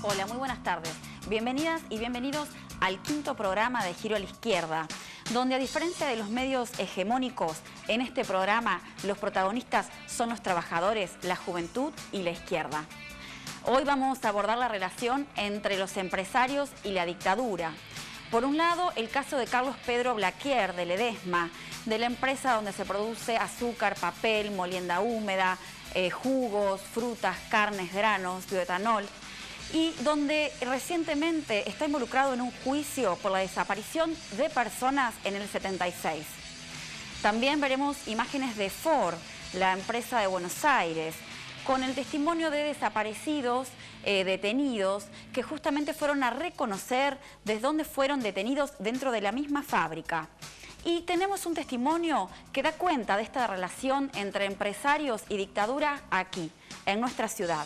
Hola, muy buenas tardes. Bienvenidas y bienvenidos al quinto programa de Giro a la Izquierda, donde a diferencia de los medios hegemónicos, en este programa los protagonistas son los trabajadores, la juventud y la izquierda. Hoy vamos a abordar la relación entre los empresarios y la dictadura. Por un lado, el caso de Carlos Pedro Blaquier, de Ledesma, de la empresa donde se produce azúcar, papel, molienda húmeda, jugos, frutas, carnes, granos, bioetanol, y donde recientemente está involucrado en un juicio por la desaparición de personas en el 76. También veremos imágenes de Ford, la empresa de Buenos Aires, con el testimonio de desaparecidos, detenidos, que justamente fueron a reconocer desde dónde fueron detenidos dentro de la misma fábrica. Y tenemos un testimonio que da cuenta de esta relación entre empresarios y dictadura aquí, en nuestra ciudad.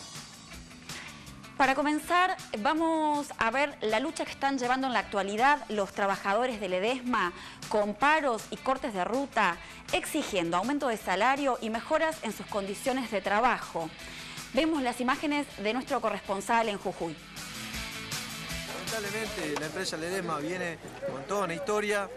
Para comenzar, vamos a ver la lucha que están llevando en la actualidad los trabajadores de Ledesma con paros y cortes de ruta, exigiendo aumento de salario y mejoras en sus condiciones de trabajo. Vemos las imágenes de nuestro corresponsal en Jujuy. Lamentablemente la empresa Ledesma viene con toda una historia.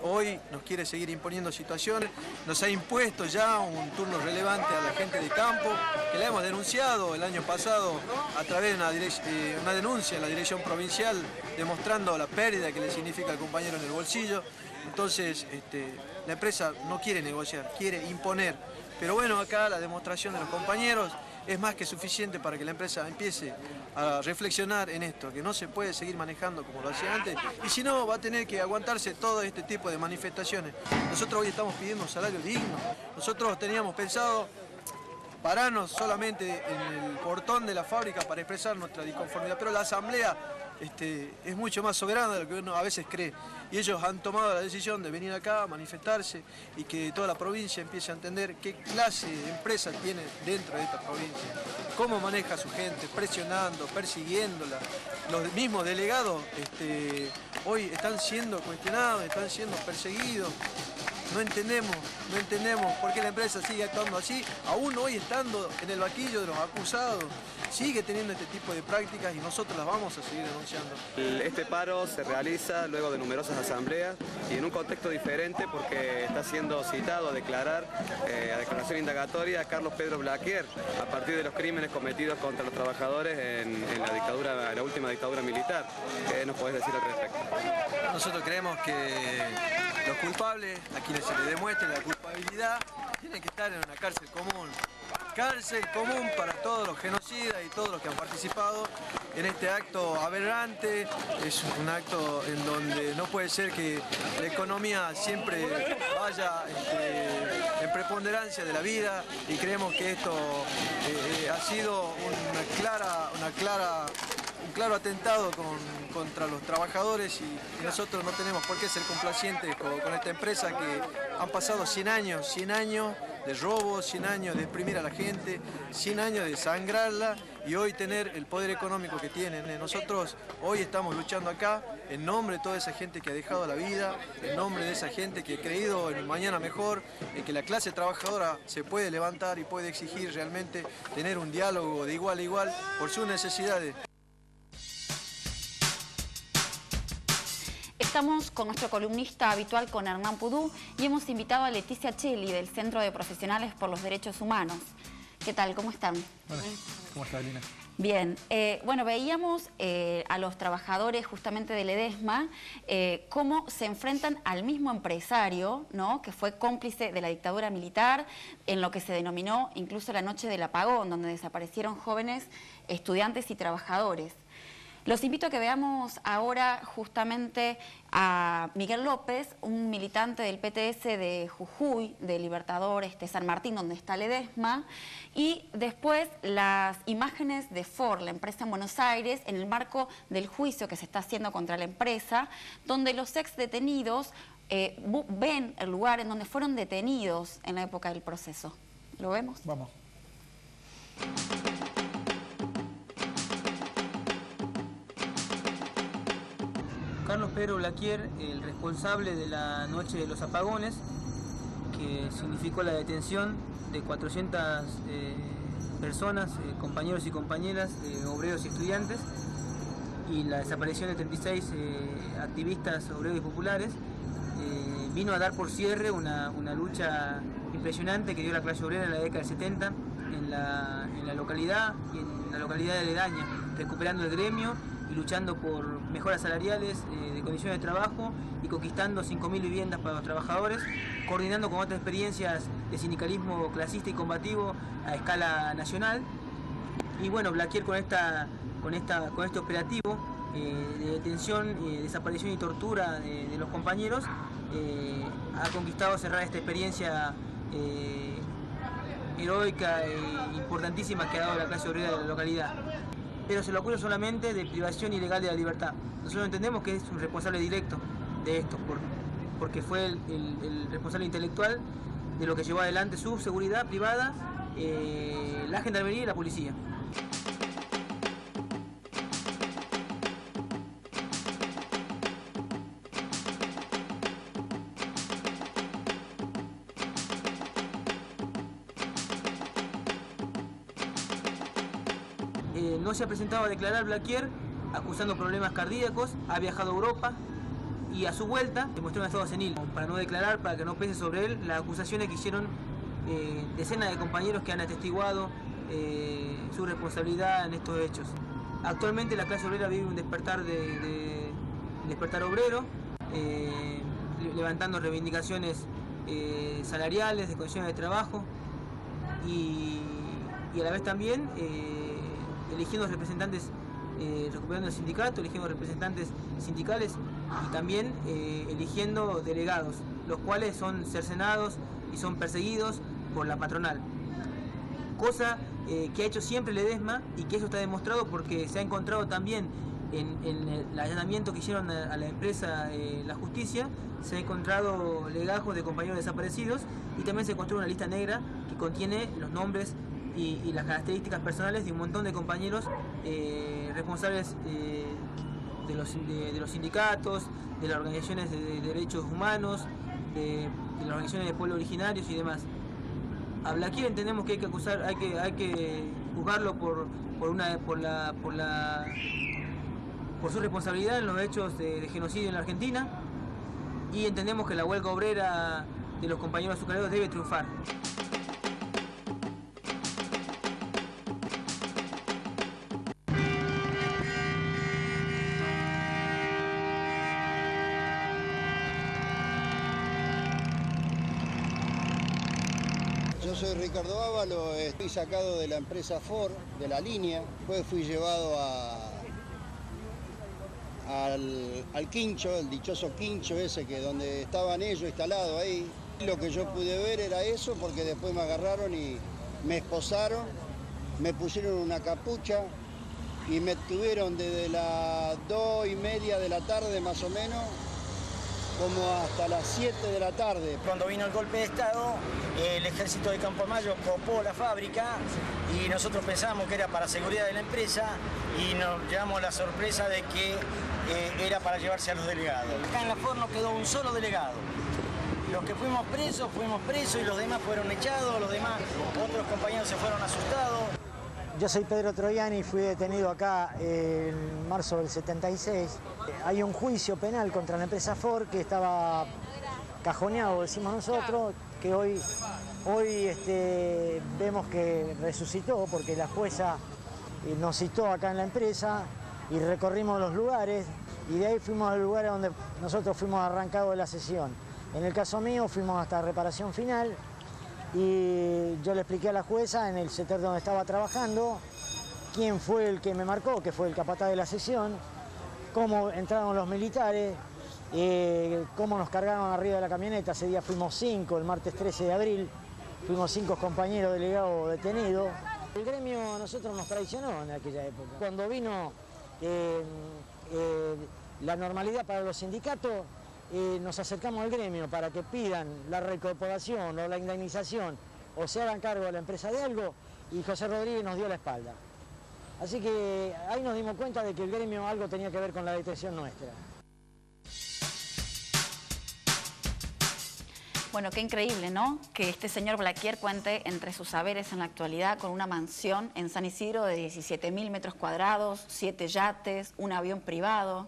Hoy nos quiere seguir imponiendo situaciones, nos ha impuesto ya un turno relevante a la gente de campo, que la hemos denunciado el año pasado a través de una denuncia en la dirección provincial, demostrando la pérdida que le significa al compañero en el bolsillo. Entonces la empresa no quiere negociar, quiere imponer. Pero bueno, acá la demostración de los compañeros es más que suficiente para que la empresa empiece a reflexionar en esto, que no se puede seguir manejando como lo hacía antes, y si no va a tener que aguantarse todo este tipo de manifestaciones. Nosotros hoy estamos pidiendo un salario digno. Nosotros teníamos pensado pararnos solamente en el portón de la fábrica para expresar nuestra disconformidad, pero la asamblea es mucho más soberana de lo que uno a veces cree. Y ellos han tomado la decisión de venir acá a manifestarse y que toda la provincia empiece a entender qué clase de empresa tiene dentro de esta provincia, cómo maneja a su gente, presionando, persiguiéndola. Los mismos delegados hoy están siendo cuestionados, están siendo perseguidos. No entendemos por qué la empresa sigue actuando así, aún hoy estando en el vaquillo de los acusados, sigue teniendo este tipo de prácticas y nosotros las vamos a seguir denunciando. Este paro se realiza luego de numerosas asambleas y en un contexto diferente porque está siendo citado a declarar, a declaración indagatoria a Carlos Pedro Blaquier a partir de los crímenes cometidos contra los trabajadores en la última dictadura militar. ¿Qué nos podés decir al respecto? Nosotros creemos que los culpables, a quienes se les demuestre la culpabilidad, tienen que estar en una cárcel común. Cárcel común para todos los genocidas y todos los que han participado en este acto aberrante. Es un acto en donde no puede ser que la economía siempre vaya en preponderancia de la vida, y creemos que esto ha sido un claro atentado contra los trabajadores, y nosotros no tenemos por qué ser complacientes con esta empresa que han pasado 100 años de robo, 100 años de exprimir a la gente, 100 años de sangrarla, y hoy tener el poder económico que tienen. Nosotros hoy estamos luchando acá en nombre de toda esa gente que ha dejado la vida, en nombre de esa gente que ha creído en un mañana mejor, en que la clase trabajadora se puede levantar y puede exigir realmente tener un diálogo de igual a igual por sus necesidades. Estamos con nuestro columnista habitual, con Hernán Pudú, y hemos invitado a Leticia Cheli, del Centro de Profesionales por los Derechos Humanos. ¿Qué tal? ¿Cómo están? Bueno, ¿cómo está, Lina? Bien. Bueno, veíamos a los trabajadores justamente de Ledesma cómo se enfrentan al mismo empresario, ¿no?, que fue cómplice de la dictadura militar en lo que se denominó incluso la noche del apagón, donde desaparecieron jóvenes estudiantes y trabajadores. Los invito a que veamos ahora justamente a Miguel López, un militante del PTS de Jujuy, de Libertador San Martín, donde está Ledesma, y después las imágenes de Ford, la empresa en Buenos Aires, en el marco del juicio que se está haciendo contra la empresa, donde los ex detenidos ven el lugar en donde fueron detenidos en la época del proceso. ¿Lo vemos? Vamos. Carlos Pedro Blaquier, el responsable de la noche de los apagones, que significó la detención de 400 personas, compañeros y compañeras, obreros y estudiantes, y la desaparición de 36 activistas obreros y populares, vino a dar por cierre una lucha impresionante que dio la clase obrera en la década del 70 en la localidad y en la localidad aledaña, recuperando el gremio y luchando por mejoras salariales, de condiciones de trabajo y conquistando 5.000 viviendas para los trabajadores, coordinando con otras experiencias de sindicalismo clasista y combativo a escala nacional. Y bueno, Blaquier con este operativo de detención, desaparición y tortura de los compañeros, ha conquistado cerrar esta experiencia heroica e importantísima que ha dado la clase obrera de la localidad. Pero se lo acusa solamente de privación ilegal de la libertad. Nosotros entendemos que es un responsable directo de esto, porque fue el responsable intelectual de lo que llevó adelante su seguridad privada, la gendarmería y la policía. No se ha presentado a declarar Blaquier, acusando problemas cardíacos, ha viajado a Europa y a su vuelta demostró un estado senil. Para no declarar, para que no pese sobre él las acusaciones que hicieron decenas de compañeros que han atestiguado su responsabilidad en estos hechos. Actualmente la clase obrera vive un despertar despertar obrero, levantando reivindicaciones salariales, de condiciones de trabajo y a la vez también eligiendo representantes, recuperando el sindicato, eligiendo representantes sindicales y también eligiendo delegados, los cuales son cercenados y son perseguidos por la patronal. Cosa que ha hecho siempre Ledesma y que eso está demostrado porque se ha encontrado también en el allanamiento que hicieron a la empresa La Justicia, se ha encontrado legajos de compañeros desaparecidos y también se encontró una lista negra que contiene los nombres y las características personales de un montón de compañeros responsables de los sindicatos, de las organizaciones de derechos humanos, de las organizaciones de pueblos originarios y demás. A Blaquier entendemos que hay que acusar, hay que juzgarlo por su responsabilidad en los hechos de genocidio en la Argentina y entendemos que la huelga obrera de los compañeros azucareros debe triunfar. Yo soy Ricardo Ávalo, estoy sacado de la empresa Ford, de la línea, después fui llevado al quincho, el dichoso quincho ese que donde estaban ellos instalados ahí. Lo que yo pude ver era eso porque después me agarraron y me esposaron, me pusieron una capucha y me tuvieron desde las 2:30 de la tarde más o menos, como hasta las 7 de la tarde. Cuando vino el golpe de Estado, el ejército de Campo Mayo copó la fábrica y nosotros pensábamos que era para seguridad de la empresa y nos llevamos la sorpresa de que era para llevarse a los delegados. Acá en la Ford no quedó un solo delegado. Los que fuimos presos y los demás fueron echados, los demás, otros compañeros se fueron asustados. Yo soy Pedro Troiani, fui detenido acá en marzo del 76. Hay un juicio penal contra la empresa Ford que estaba cajoneado, decimos nosotros, que hoy vemos que resucitó porque la jueza nos citó acá en la empresa y recorrimos los lugares y de ahí fuimos al lugar donde nosotros fuimos arrancados de la sesión. En el caso mío fuimos hasta reparación final. Y yo le expliqué a la jueza en el sector donde estaba trabajando quién fue el que me marcó, que fue el capataz de la sesión, cómo entraron los militares, cómo nos cargaron arriba de la camioneta. Ese día fuimos 5, el martes 13 de abril, fuimos 5 compañeros delegados detenidos. El gremio a nosotros nos traicionó en aquella época. Cuando vino la normalidad para los sindicatos, nos acercamos al gremio para que pidan la reincorporación o la indemnización o se hagan cargo a la empresa de algo y José Rodríguez nos dio la espalda. Así que ahí nos dimos cuenta de que el gremio algo tenía que ver con la detención nuestra. Bueno, qué increíble, ¿no? Que este señor Blaquier cuente entre sus saberes en la actualidad con una mansión en San Isidro de 17.000 metros cuadrados, 7 yates, un avión privado.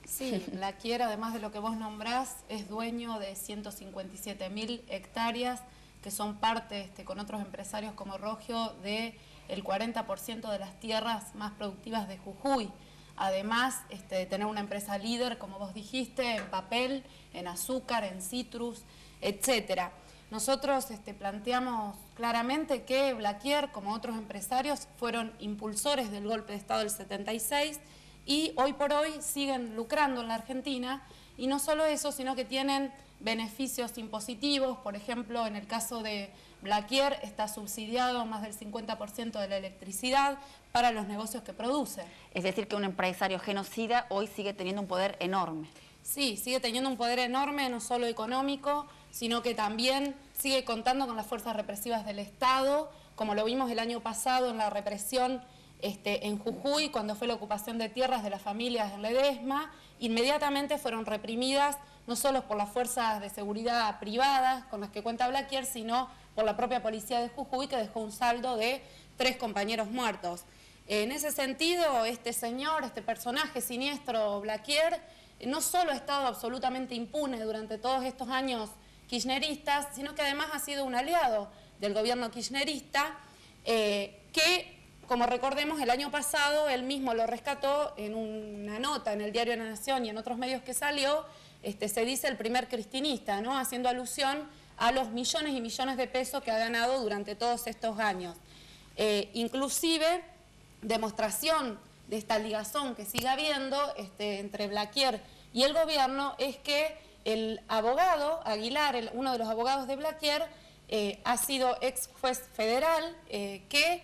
Sí, Blaquier, además de lo que vos nombrás, es dueño de 157.000 hectáreas que son parte, con otros empresarios como Rogio, del 40% de las tierras más productivas de Jujuy. Además de tener una empresa líder, como vos dijiste, en papel, en azúcar, en citrus, etcétera. Nosotros planteamos claramente que Blaquier, como otros empresarios, fueron impulsores del golpe de Estado del 76 y hoy por hoy siguen lucrando en la Argentina, y no solo eso, sino que tienen beneficios impositivos. Por ejemplo, en el caso de Blaquier está subsidiado más del 50% de la electricidad para los negocios que produce. Es decir, que un empresario genocida hoy sigue teniendo un poder enorme. Sí, sigue teniendo un poder enorme, no solo económico, sino que también sigue contando con las fuerzas represivas del Estado, como lo vimos el año pasado en la represión en Jujuy, cuando fue la ocupación de tierras de las familias en Ledesma. Inmediatamente fueron reprimidas, no solo por las fuerzas de seguridad privadas con las que cuenta Blaquier, sino por la propia policía de Jujuy, que dejó un saldo de 3 compañeros muertos. En ese sentido, este señor, este personaje siniestro, Blaquier, no solo ha estado absolutamente impune durante todos estos años kirchneristas, sino que además ha sido un aliado del gobierno kirchnerista, que, como recordemos, el año pasado él mismo lo rescató en una nota en el Diario de la Nación y en otros medios que salió. Se dice el primer cristinista, ¿no? Haciendo alusión a los millones y millones de pesos que ha ganado durante todos estos años. Inclusive, demostración de esta ligazón que sigue habiendo entre Blaquier y el gobierno es que el abogado Aguilar, uno de los abogados de Blaquier, ha sido ex juez federal que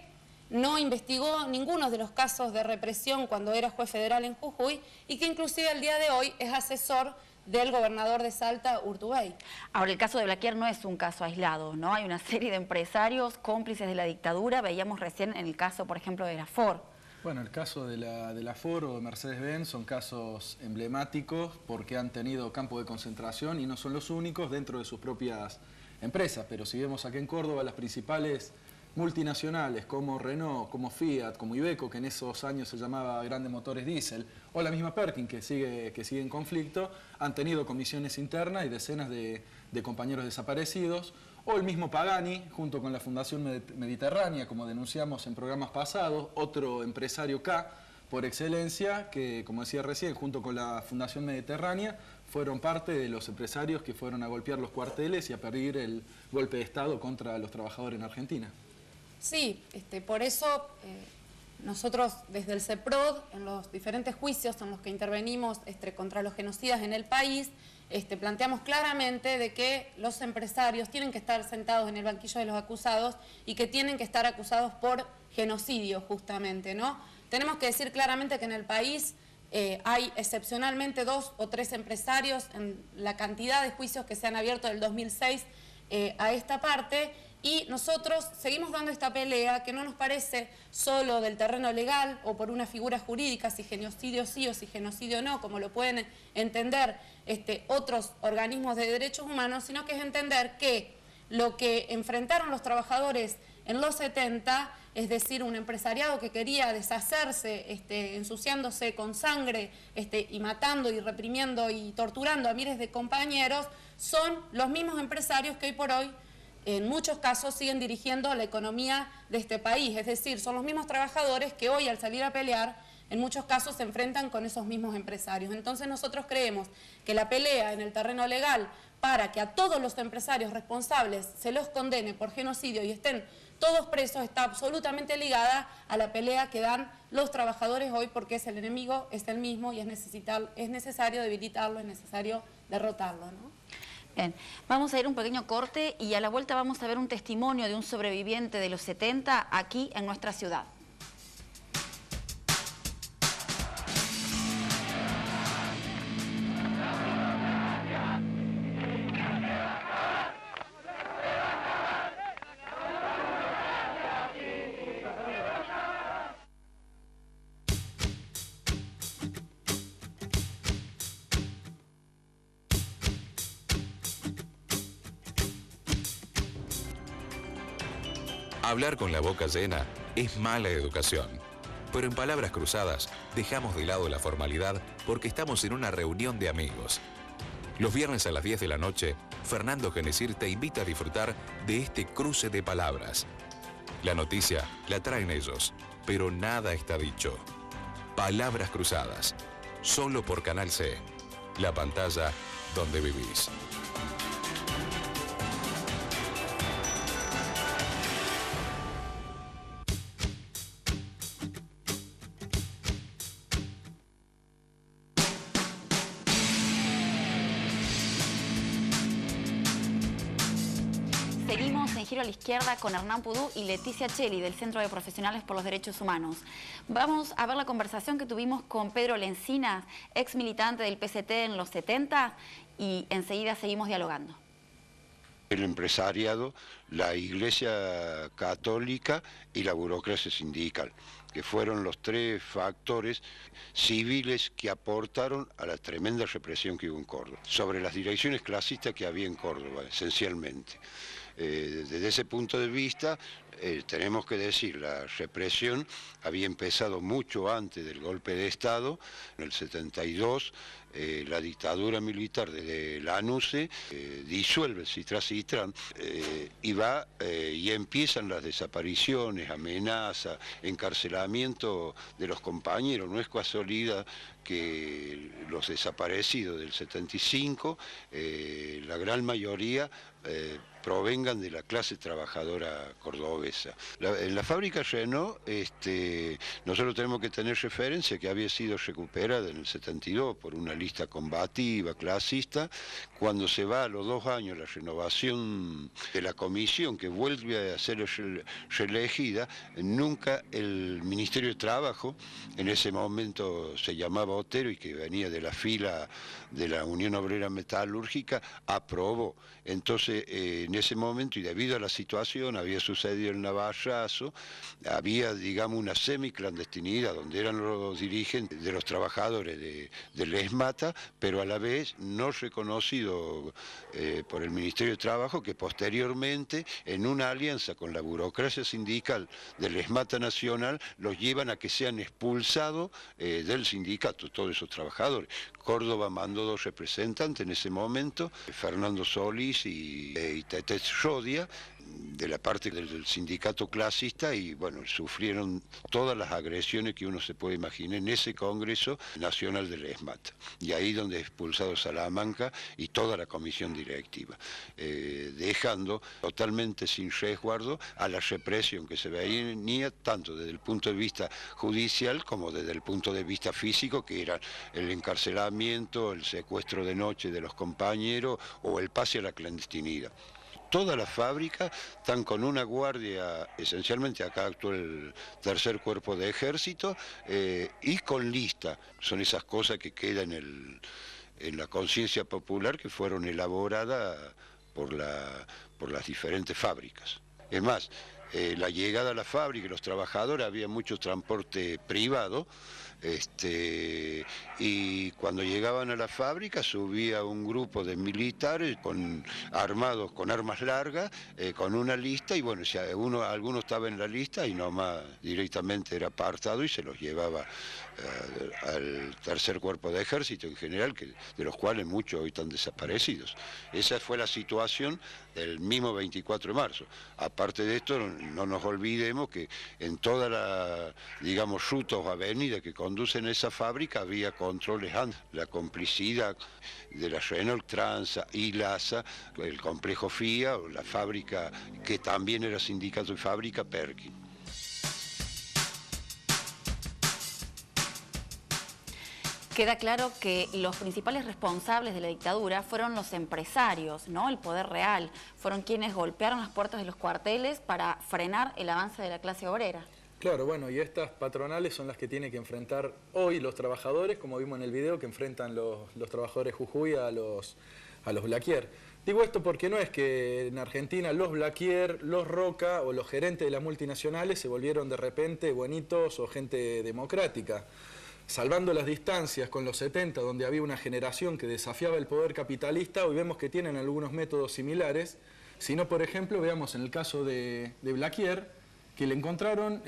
no investigó ninguno de los casos de represión cuando era juez federal en Jujuy, y que inclusive el día de hoy es asesor del gobernador de Salta, Urtubey. Ahora, el caso de Blaquier no es un caso aislado, ¿no? Hay una serie de empresarios cómplices de la dictadura. Veíamos recién en el caso, por ejemplo, de la Ford. Bueno, el caso de la Ford o de Mercedes-Benz son casos emblemáticos porque han tenido campo de concentración y no son los únicos dentro de sus propias empresas. Pero si vemos aquí en Córdoba, las principales multinacionales como Renault, como Fiat, como Iveco, que en esos años se llamaba Grandes Motores Diesel, o la misma Perkin, que sigue en conflicto, han tenido comisiones internas y decenas de compañeros desaparecidos, o el mismo Pagani, junto con la Fundación Mediterránea, como denunciamos en programas pasados, otro empresario K por excelencia, que, como decía recién, junto con la Fundación Mediterránea, fueron parte de los empresarios que fueron a golpear los cuarteles y a pedir el golpe de Estado contra los trabajadores en Argentina. Sí, por eso nosotros desde el CEPROD, en los diferentes juicios en los que intervenimos contra los genocidas en el país, planteamos claramente de que los empresarios tienen que estar sentados en el banquillo de los acusados y que tienen que estar acusados por genocidio, justamente, ¿no? Tenemos que decir claramente que en el país hay excepcionalmente 2 o 3 empresarios en la cantidad de juicios que se han abierto del 2006 a esta parte. Y nosotros seguimos dando esta pelea que no nos parece solo del terreno legal o por una figura jurídica, si genocidio sí o si genocidio no, como lo pueden entender otros organismos de derechos humanos, sino que es entender que lo que enfrentaron los trabajadores en los 70, es decir, un empresariado que quería deshacerse, ensuciándose con sangre y matando y reprimiendo y torturando a miles de compañeros, son los mismos empresarios que hoy por hoy en muchos casos siguen dirigiendo la economía de este país. Es decir, son los mismos trabajadores que hoy, al salir a pelear, en muchos casos se enfrentan con esos mismos empresarios. Entonces nosotros creemos que la pelea en el terreno legal para que a todos los empresarios responsables se los condene por genocidio y estén todos presos está absolutamente ligada a la pelea que dan los trabajadores hoy, porque el enemigo es el mismo y es necesario debilitarlo, es necesario derrotarlo, ¿no? Bien, vamos a ir un pequeño corte y a la vuelta vamos a ver un testimonio de un sobreviviente de los 70 aquí en nuestra ciudad. Hablar con la boca llena es mala educación. Pero en palabras cruzadas, dejamos de lado la formalidad porque estamos en una reunión de amigos. Los viernes a las 10 de la noche, Fernando Genesir te invita a disfrutar de este cruce de palabras. La noticia la traen ellos, pero nada está dicho. Palabras cruzadas, solo por Canal C, la pantalla donde vivís. Seguimos en Giro a la Izquierda con Hernán Pudú y Leticia Cheli del Centro de Profesionales por los Derechos Humanos. Vamos a ver la conversación que tuvimos con Pedro Lencinas, ex militante del PCT en los 70, y enseguida seguimos dialogando. El empresariado, la Iglesia Católica y la burocracia sindical, que fueron los tres factores civiles que aportaron a la tremenda represión que hubo en Córdoba, sobre las direcciones clasistas que había en Córdoba, esencialmente. Desde ese punto de vista, tenemos que decir, la represión había empezado mucho antes del golpe de Estado, en el 72, la dictadura militar de Lanusse disuelve el Citran y empiezan las desapariciones, amenazas, encarcelamiento de los compañeros. No es casualidad que los desaparecidos del 75, la gran mayoría provengan de la clase trabajadora cordobesa. En la fábrica Renault, nosotros tenemos que tener referencia que había sido recuperada en el 72 por una lista combativa, clasista. Cuando se va a los 2 años la renovación de la comisión, que vuelve a ser reelegida, nunca el Ministerio de Trabajo, en ese momento se llamaba Otero y que venía de la fila de la Unión Obrera Metalúrgica, aprobó. Entonces, en ese momento, y debido a la situación, había sucedido el Navarrazo, había, digamos, una semiclandestinidad, donde eran los dirigentes de los trabajadores del ESMATA, pero a la vez no reconocido por el Ministerio de Trabajo, que posteriormente, en una alianza con la burocracia sindical del ESMATA Nacional, los llevan a que sean expulsados del sindicato, todos esos trabajadores. Córdoba mandó 2 representantes en ese momento, Fernando Solís y Tete Rodia, de la parte del sindicato clasista, y bueno, sufrieron todas las agresiones que uno se puede imaginar en ese Congreso Nacional del ESMAT. Y ahí donde expulsado Salamanca y toda la comisión directiva, dejando totalmente sin resguardo a la represión que se venía tanto desde el punto de vista judicial como desde el punto de vista físico, que era el encarcelamiento, el secuestro de noche de los compañeros o el pase a la clandestinidad. Todas las fábricas están con una guardia, esencialmente acá actúa el 3er Cuerpo de Ejército, y con lista. Son esas cosas que quedan en la conciencia popular, que fueron elaboradas por las diferentes fábricas. Es más, la llegada a la fábrica, los trabajadores, había mucho transporte privado, y cuando llegaban a la fábrica subía un grupo de militares armados con armas largas, con una lista, y bueno, si alguno estaba en la lista, y nomás directamente era apartado y se los llevaba al 3er Cuerpo de Ejército en general, de los cuales muchos hoy están desaparecidos. Esa fue la situación del mismo 24 de marzo. Aparte de esto, no nos olvidemos que en toda la, digamos, rutas o avenidas que conducen a esa fábrica había controles antes. La complicidad de la Renault, Transa y LASA, el complejo FIA, o la fábrica que también era sindicato de fábrica, Perkin. Queda claro que los principales responsables de la dictadura fueron los empresarios, ¿no? El poder real. Fueron quienes golpearon las puertas de los cuarteles para frenar el avance de la clase obrera. Claro, bueno, y estas patronales son las que tienen que enfrentar hoy los trabajadores, como vimos en el video, que enfrentan los trabajadores Jujuy a los Blaquier. Digo esto porque no es que en Argentina los Blaquier, los Roca o los gerentes de las multinacionales se volvieron de repente buenitos o gente democrática. Salvando las distancias con los 70, donde había una generación que desafiaba el poder capitalista, hoy vemos que tienen algunos métodos similares, sino, por ejemplo, veamos en el caso de Blaquier, que le encontraron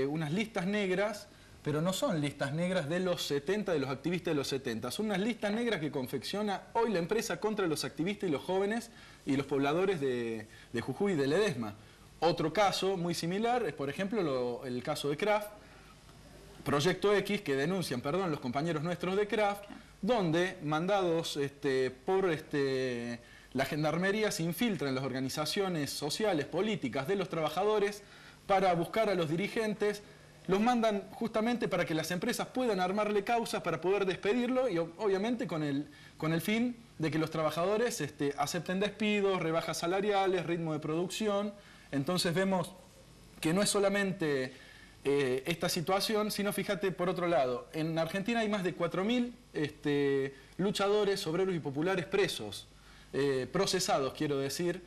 unas listas negras, pero no son listas negras de los 70, de los activistas de los 70. Son unas listas negras que confecciona hoy la empresa contra los activistas y los jóvenes y los pobladores de Jujuy y de Ledesma. Otro caso muy similar es, por ejemplo, el caso de Kraft, Proyecto X, que denuncian, los compañeros nuestros de Kraft, donde mandados por la gendarmería se infiltran en las organizaciones sociales, políticas de los trabajadores para buscar a los dirigentes. Los mandan justamente para que las empresas puedan armarle causas para poder despedirlo y obviamente con el fin de que los trabajadores acepten despidos, rebajas salariales, ritmo de producción. Entonces vemos que no es solamente esta situación, sino fíjate por otro lado, en Argentina hay más de 4.000 luchadores, obreros y populares presos, procesados quiero decir.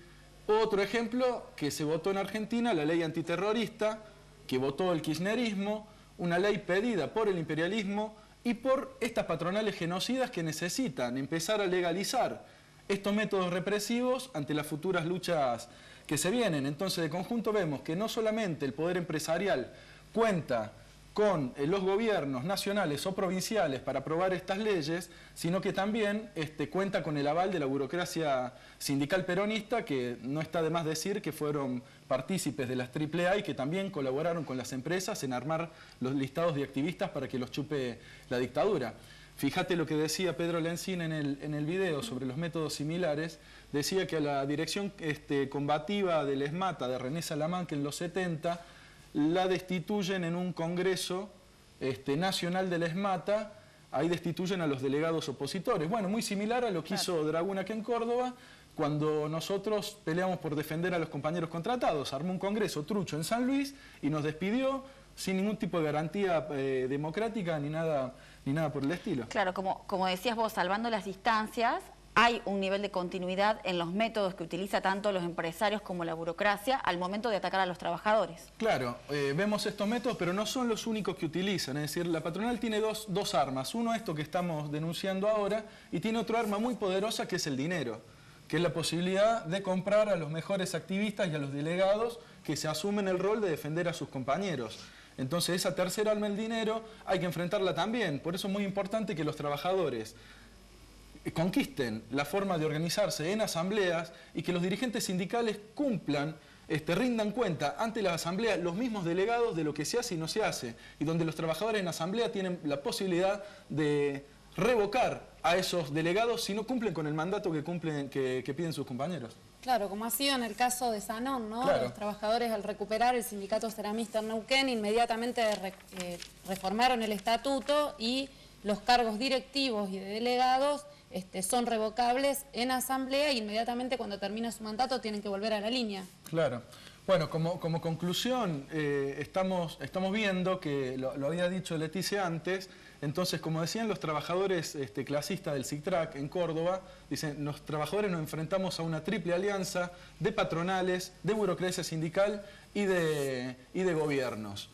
Otro ejemplo que se votó en Argentina, la ley antiterrorista, que votó el kirchnerismo, una ley pedida por el imperialismo y por estas patronales genocidas que necesitan empezar a legalizar estos métodos represivos ante las futuras luchas que se vienen. Entonces, de conjunto vemos que no solamente el poder empresarial cuenta con los gobiernos nacionales o provinciales para aprobar estas leyes, sino que también cuenta con el aval de la burocracia sindical peronista, que no está de más decir que fueron partícipes de las AAA y que también colaboraron con las empresas en armar los listados de activistas para que los chupe la dictadura. Fíjate lo que decía Pedro Lencín en el video sobre los métodos similares. Decía que a la dirección combativa del ESMATA de René Salamanca en los 70 la destituyen en un congreso nacional del ESMATA. Ahí destituyen a los delegados opositores. Bueno, muy similar a lo que hizo Dragún aquí en Córdoba, cuando nosotros peleamos por defender a los compañeros contratados. Armó un congreso trucho en San Luis y nos despidió sin ningún tipo de garantía democrática ni nada por el estilo. Claro, como decías vos, salvando las distancias, hay un nivel de continuidad en los métodos que utiliza tanto los empresarios como la burocracia al momento de atacar a los trabajadores. Claro, vemos estos métodos, pero no son los únicos que utilizan. Es decir, la patronal tiene dos armas. Uno, esto que estamos denunciando ahora, y tiene otro arma muy poderosa que es el dinero, que es la posibilidad de comprar a los mejores activistas y a los delegados que se asumen el rol de defender a sus compañeros. Entonces, esa tercera arma, el dinero, hay que enfrentarla también. Por eso es muy importante que los trabajadores conquisten la forma de organizarse en asambleas y que los dirigentes sindicales cumplan, rindan cuenta ante las asambleas los mismos delegados de lo que se hace y no se hace, y donde los trabajadores en asamblea tienen la posibilidad de revocar a esos delegados si no cumplen con el mandato que piden sus compañeros. Claro, como ha sido en el caso de Sanón, ¿no? Claro. Los trabajadores, al recuperar el sindicato ceramista en Neuquén, inmediatamente reformaron el estatuto y los cargos directivos y de delegados son revocables en asamblea y inmediatamente cuando termina su mandato tienen que volver a la línea. Claro. Bueno, como conclusión, estamos viendo que, lo había dicho Leticia antes, entonces, como decían los trabajadores clasistas del SICTRAC en Córdoba, dicen, los trabajadores nos enfrentamos a una triple alianza de patronales, de burocracia sindical y de gobiernos.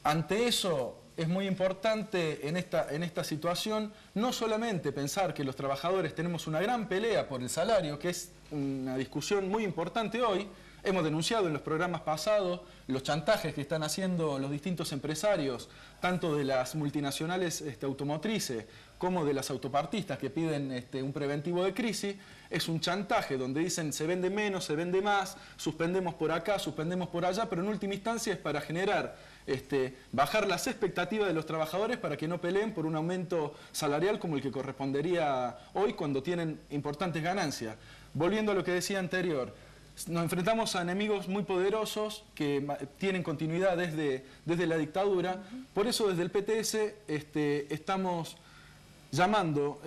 Ante eso, es muy importante en esta situación no solamente pensar que los trabajadores tenemos una gran pelea por el salario, que es una discusión muy importante hoy. Hemos denunciado en los programas pasados los chantajes que están haciendo los distintos empresarios, tanto de las multinacionales automotrices como de las autopartistas que piden un preventivo de crisis. Es un chantaje donde dicen se vende menos, se vende más, suspendemos por acá, suspendemos por allá, pero en última instancia es para generar, bajar las expectativas de los trabajadores para que no peleen por un aumento salarial como el que correspondería hoy cuando tienen importantes ganancias. Volviendo a lo que decía anterior, nos enfrentamos a enemigos muy poderosos que tienen continuidad desde la dictadura. Por eso desde el PTS estamos llamando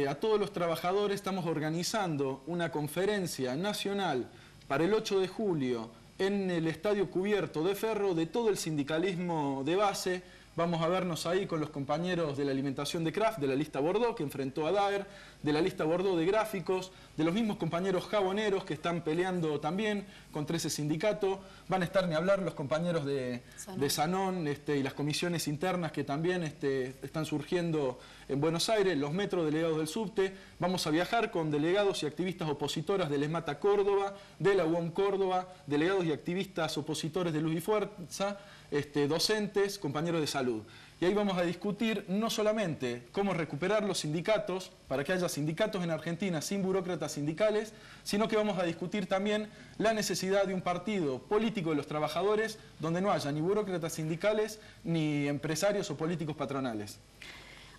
a todos los trabajadores, estamos organizando una conferencia nacional para el 8 de julio en el Estadio Cubierto de Ferro de todo el sindicalismo de base Vamos a vernos ahí con los compañeros de la alimentación de Kraft, de la lista Bordeaux, que enfrentó a Daer, de la lista Bordeaux de gráficos, de los mismos compañeros jaboneros que están peleando también contra ese sindicato. Van a estar ni hablar los compañeros de Sanón y las comisiones internas que también están surgiendo en Buenos Aires, los metros delegados del subte. Vamos a viajar con delegados y activistas opositoras del ESMATA Córdoba, de la UOM Córdoba, delegados y activistas opositores de Luz y Fuerza, docentes, compañeros de salud. Y ahí vamos a discutir no solamente cómo recuperar los sindicatos, para que haya sindicatos en Argentina sin burócratas sindicales, sino que vamos a discutir también la necesidad de un partido político de los trabajadores donde no haya ni burócratas sindicales ni empresarios o políticos patronales.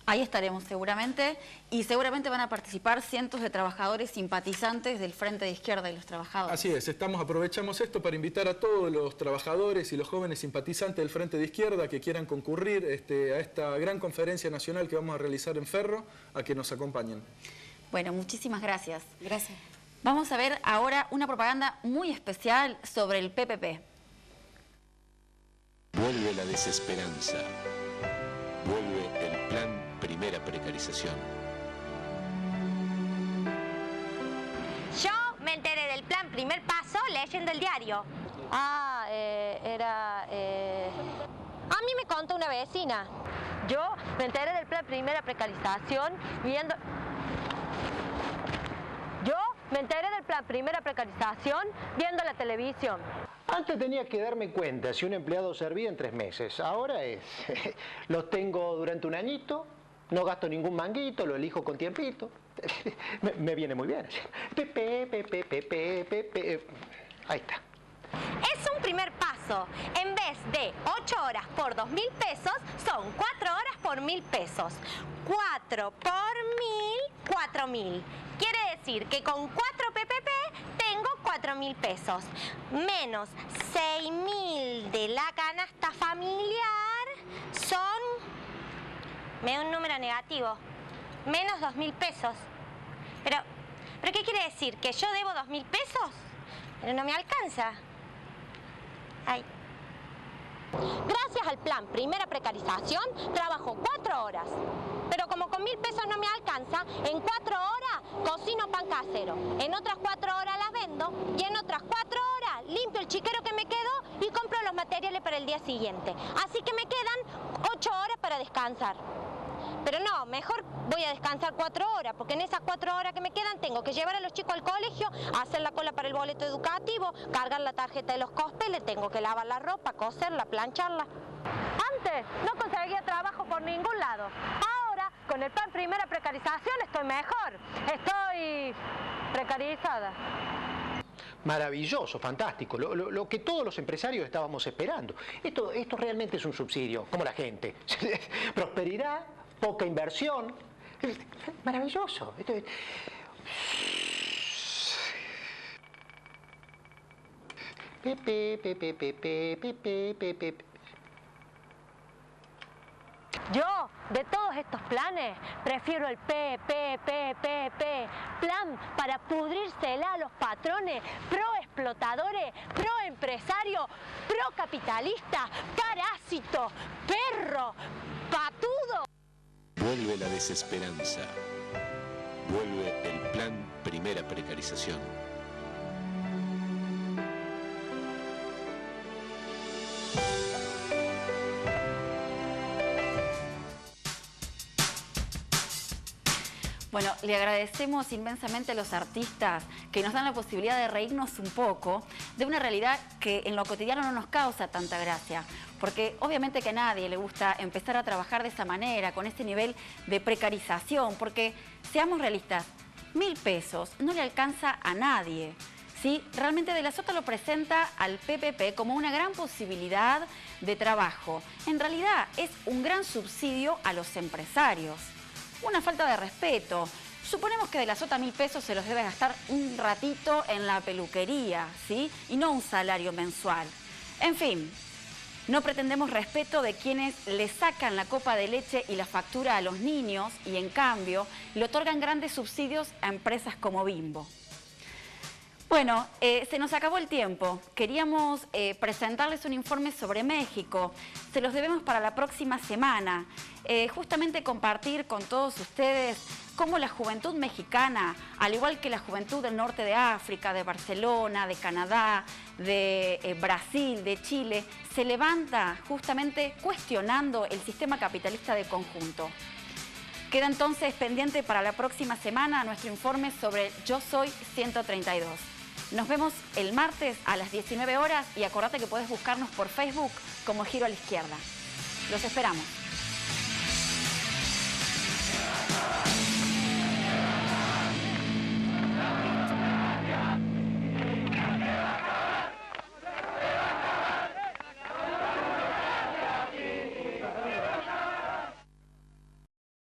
Ahí estaremos seguramente, y seguramente van a participar cientos de trabajadores simpatizantes del Frente de Izquierda y los Trabajadores. Así es, aprovechamos esto para invitar a todos los trabajadores y los jóvenes simpatizantes del Frente de Izquierda que quieran concurrir a esta gran conferencia nacional que vamos a realizar en Ferro, a que nos acompañen. Bueno, muchísimas gracias. Gracias. Vamos a ver ahora una propaganda muy especial sobre el PPP. Vuelve la desesperanza. Vuelve el plan Primera Precarización. Yo me enteré del plan Primer Paso leyendo el diario. A mí me contó una vecina. Yo me enteré del plan Primera Precarización viendo... la televisión. Antes tenía que darme cuenta si un empleado servía en 3 meses. Ahora es... los tengo durante un añito, no gasto ningún manguito, lo elijo con tiempito. me viene muy bien. Ahí está. Es un primer paso. En vez de 8 horas por 2.000 pesos, son 4 horas por 1.000 pesos. 4 por 1.000, 4.000. Quiere decir que con 4 PPP tengo 4.000 pesos. Menos 6.000 de la canasta familiar son... me da un número negativo. Menos 2.000 pesos. Pero ¿qué quiere decir? ¿Que yo debo 2.000 pesos? Pero no me alcanza. Ay. Gracias al plan Primera Precarización, trabajo 4 horas. Pero como con 1.000 pesos no me alcanza, en 4 horas cocino pan casero. En otras 4 horas las vendo y en otras 4 horas limpio el chiquero que me quedó y compro los materiales para el día siguiente. Así que me quedan 8 horas para descansar. Pero no, mejor voy a descansar 4 horas, porque en esas 4 horas que me quedan tengo que llevar a los chicos al colegio, hacer la cola para el boleto educativo, cargar la tarjeta de los cospeles, tengo que lavar la ropa, coserla, plancharla. Antes no conseguía trabajo por ningún lado. Ahora, con el plan Primera Precarización, estoy mejor. Estoy precarizada. Maravilloso, fantástico, lo que todos los empresarios estábamos esperando. Esto realmente es un subsidio, como la gente. Prosperidad, poca inversión. Maravilloso. Yo, de todos estos planes, prefiero el plan para pudrírsela a los patrones, pro explotadores, pro empresarios, pro capitalistas, parásito, perro, patudo. Vuelve la desesperanza. Vuelve el plan Primera Precarización. Bueno, le agradecemos inmensamente a los artistas que nos dan la posibilidad de reírnos un poco de una realidad que en lo cotidiano no nos causa tanta gracia. Porque obviamente que a nadie le gusta empezar a trabajar de esa manera, con ese nivel de precarización, porque seamos realistas, 1.000 pesos no le alcanza a nadie. ¿Sí? Realmente De la Sota lo presenta al PPP como una gran posibilidad de trabajo. En realidad es un gran subsidio a los empresarios. Una falta de respeto. Suponemos que De la Sota 1.000 pesos se los debe gastar un ratito en la peluquería, ¿sí? Y no un salario mensual. En fin, no pretendemos respeto de quienes le sacan la copa de leche y la factura a los niños y en cambio le otorgan grandes subsidios a empresas como Bimbo. Bueno, se nos acabó el tiempo. Queríamos presentarles un informe sobre México. Se los debemos para la próxima semana. Justamente compartir con todos ustedes cómo la juventud mexicana, al igual que la juventud del norte de África, de Barcelona, de Canadá, de Brasil, de Chile, se levanta justamente cuestionando el sistema capitalista de conjunto. Queda entonces pendiente para la próxima semana nuestro informe sobre Yo Soy 132. Nos vemos el martes a las 19 horas y acordate que puedes buscarnos por Facebook como Giro a la Izquierda. Los esperamos.